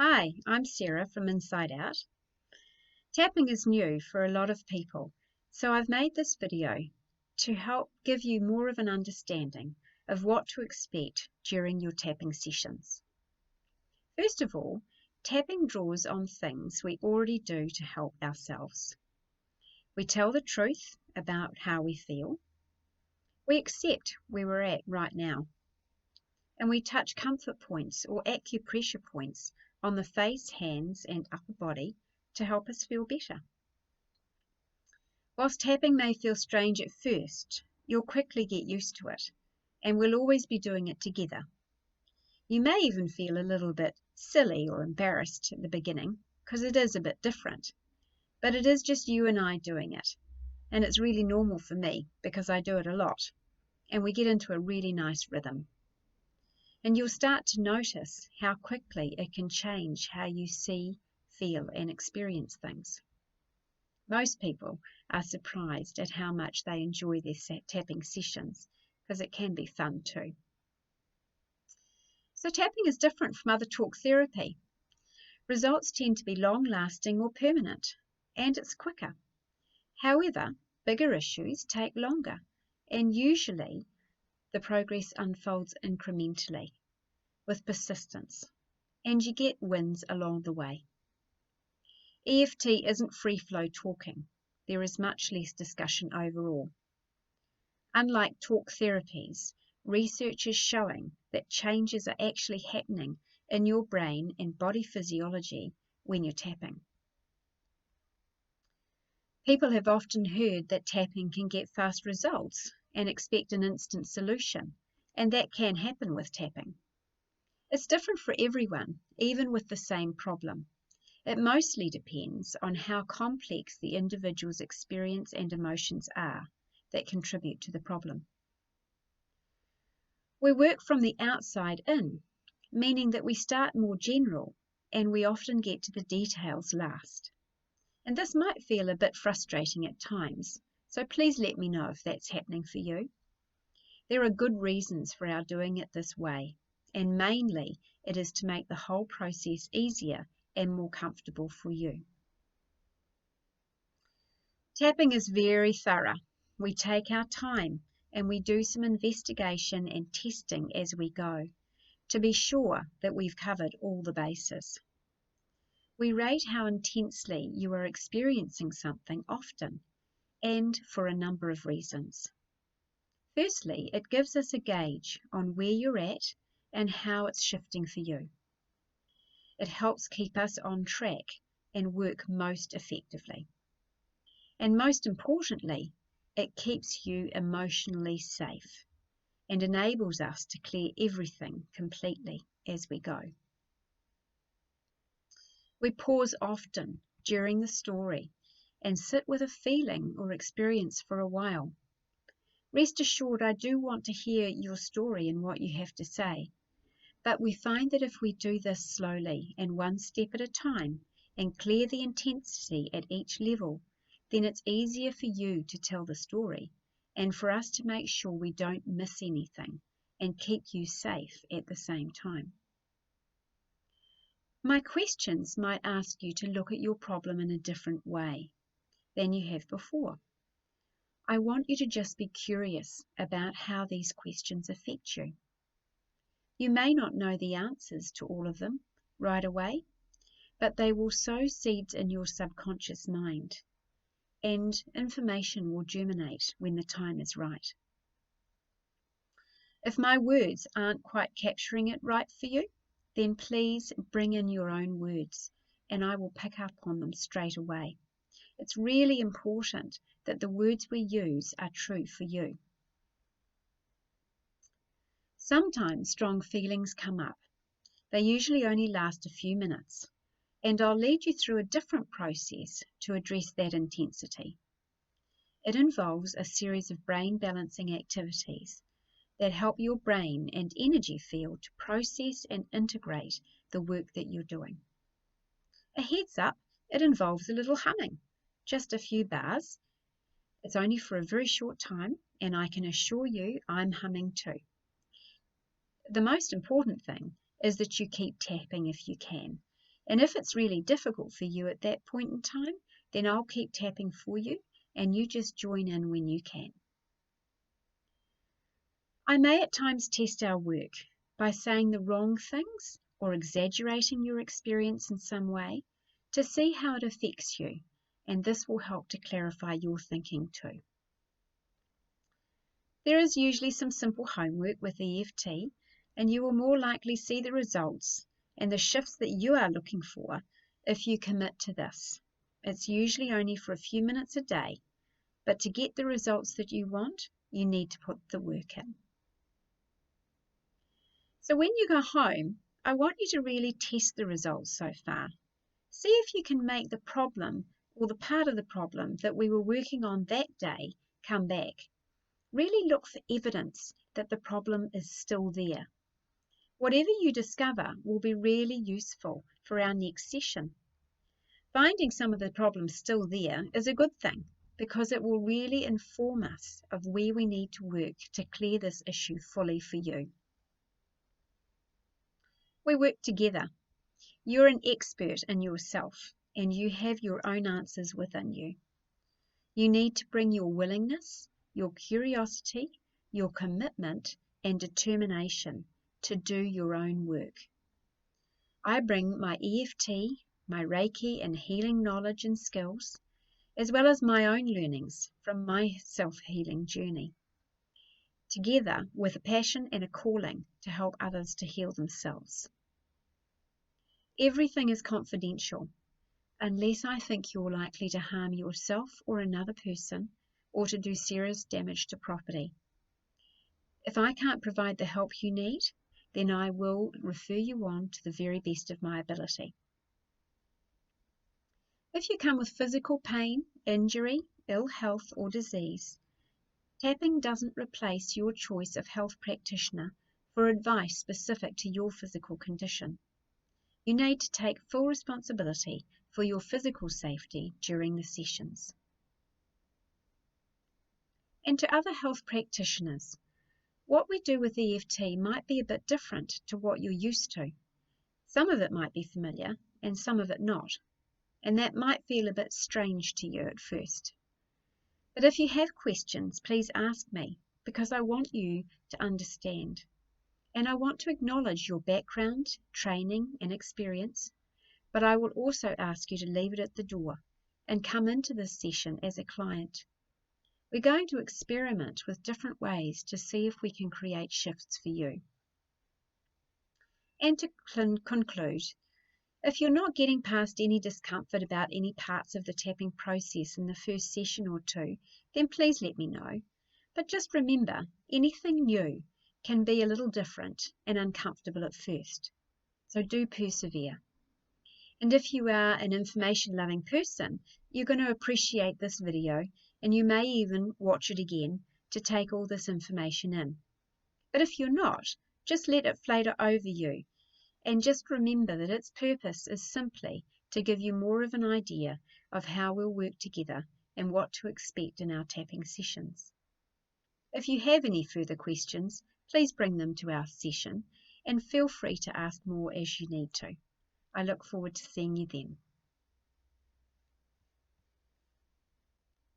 Hi, I'm Sarah from Inside Out. Tapping is new for a lot of people, so I've made this video to help give you more of an understanding of what to expect during your tapping sessions. First of all, tapping draws on things we already do to help ourselves. We tell the truth about how we feel. We accept where we're at right now. And we touch comfort points or acupressure points on the face, hands, and upper body to help us feel better. Whilst tapping may feel strange at first, you'll quickly get used to it, and we'll always be doing it together. You may even feel a little bit silly or embarrassed at the beginning, because it is a bit different. But it is just you and I doing it, and it's really normal for me because I do it a lot, and we get into a really nice rhythm. And you'll start to notice how quickly it can change how you see, feel, and experience things. Most people are surprised at how much they enjoy their tapping sessions because it can be fun too. So tapping is different from other talk therapy. Results tend to be long-lasting or permanent, and it's quicker. However, bigger issues take longer, and usually the progress unfolds incrementally with persistence, and you get wins along the way. EFT isn't free-flow talking. There is much less discussion overall. Unlike talk therapies, research is showing that changes are actually happening in your brain and body physiology when you're tapping. People have often heard that tapping can get fast results and expect an instant solution, and that can happen with tapping. It's different for everyone, even with the same problem. It mostly depends on how complex the individual's experience and emotions are that contribute to the problem. We work from the outside in, meaning that we start more general and we often get to the details last. And this might feel a bit frustrating at times, so please let me know if that's happening for you. There are good reasons for our doing it this way, and mainly it is to make the whole process easier and more comfortable for you. Tapping is very thorough. We take our time and we do some investigation and testing as we go to be sure that we've covered all the bases. We rate how intensely you are experiencing something often and for a number of reasons. Firstly, it gives us a gauge on where you're at and how it's shifting for you. It helps keep us on track and work most effectively. And most importantly, it keeps you emotionally safe and enables us to clear everything completely as we go. We pause often during the story and sit with a feeling or experience for a while. Rest assured, I do want to hear your story and what you have to say. But we find that if we do this slowly and one step at a time and clear the intensity at each level, then it's easier for you to tell the story and for us to make sure we don't miss anything and keep you safe at the same time. My questions might ask you to look at your problem in a different way than you have before. I want you to just be curious about how these questions affect you. You may not know the answers to all of them right away, but they will sow seeds in your subconscious mind, and information will germinate when the time is right. If my words aren't quite capturing it right for you, then please bring in your own words, and I will pick up on them straight away. It's really important that the words we use are true for you. Sometimes strong feelings come up. They usually only last a few minutes, and I'll lead you through a different process to address that intensity. It involves a series of brain balancing activities that help your brain and energy field to process and integrate the work that you're doing. A heads up, it involves a little humming, just a few bars. It's only for a very short time, and I can assure you I'm humming too. The most important thing is that you keep tapping if you can, And if it's really difficult for you at that point in time, then I'll keep tapping for you and you just join in when you can. I may at times test our work by saying the wrong things or exaggerating your experience in some way to see how it affects you, and this will help to clarify your thinking too. There is usually some simple homework with EFT, and you will more likely see the results and the shifts that you are looking for if you commit to this. It's usually only for a few minutes a day, but to get the results that you want, you need to put the work in. So when you go home, I want you to really test the results so far. See if you can make the problem or the part of the problem that we were working on that day come back. Really look for evidence that the problem is still there. Whatever you discover will be really useful for our next session. Finding some of the problems still there is a good thing because it will really inform us of where we need to work to clear this issue fully for you. We work together. You're an expert in yourself and you have your own answers within you. You need to bring your willingness, your curiosity, your commitment and determination to do your own work. I bring my EFT, my Reiki and healing knowledge and skills, as well as my own learnings from my self-healing journey, together with a passion and a calling to help others to heal themselves. Everything is confidential, unless I think you're likely to harm yourself or another person, or to do serious damage to property. If I can't provide the help you need, then I will refer you on to the very best of my ability. If you come with physical pain, injury, ill health, or disease, tapping doesn't replace your choice of health practitioner for advice specific to your physical condition. You need to take full responsibility for your physical safety during the sessions. And to other health practitioners, what we do with EFT might be a bit different to what you're used to. Some of it might be familiar and some of it not, and that might feel a bit strange to you at first. But if you have questions, please ask me, because I want you to understand. And I want to acknowledge your background, training, and experience, but I will also ask you to leave it at the door and come into this session as a client. We're going to experiment with different ways to see if we can create shifts for you. And to conclude, if you're not getting past any discomfort about any parts of the tapping process in the first session or two, then please let me know. But just remember, anything new can be a little different and uncomfortable at first. So do persevere. And if you are an information-loving person, you're going to appreciate this video and you may even watch it again to take all this information in. But if you're not, just let it flatter over you. And just remember that its purpose is simply to give you more of an idea of how we'll work together and what to expect in our tapping sessions. If you have any further questions, please bring them to our session and feel free to ask more as you need to. I look forward to seeing you then.